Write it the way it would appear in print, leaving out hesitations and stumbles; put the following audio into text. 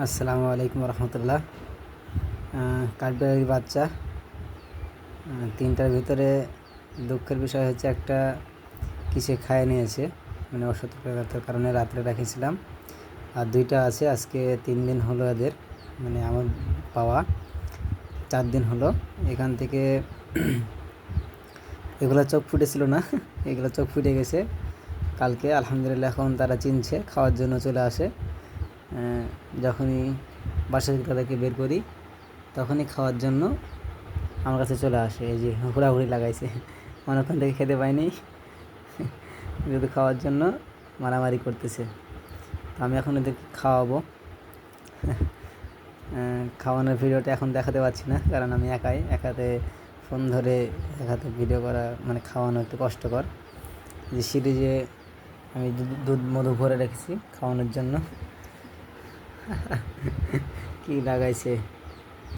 আসসালামু আলাইকুম রহমতুল্লাহ। কাঠবিড়ালির বাচ্চা তিনটার ভিতরে দুঃখের বিষয় হচ্ছে একটা কিসে খায় নিয়েছে, মানে অসতর্কতার কারণে রাত্রে রেখেছিলাম। আর দুইটা আছে, আজকে 3 দিন হলো এদের, মানে আমার পাওয়া 4 দিন হলো। এখান থেকে এগুলো চোখ ফুটেছিল না, এগুলো চোখ ফুটে গেছে কালকে। আলহামদুলিল্লাহ এখন তারা চিনছে, খাওয়ার জন্য চলে আসে। যখনই বাসা থেকে তাদেরকে বের করি তখনই খাওয়ার জন্য আমার কাছে চলে আসে। এই যে হুড়াহুড়ি লাগাইছে, অনেকক্ষণ থেকে খেতে পাইনি, যদি খাওয়ার জন্য মারামারি করতেছে। তো আমি এখন এদেরকে খাওয়াবো। খাওয়ানোর ভিডিওটা এখন দেখাতে পারছি না, কারণ আমি একাতে ফোন ধরে একাতে ভিডিও করা, মানে খাওয়ানো একটু কষ্টকর। যে সিরিজে আমি দুধ মধু ভরে রেখেছি খাওয়ানোর জন্য। কি লাগাইছে।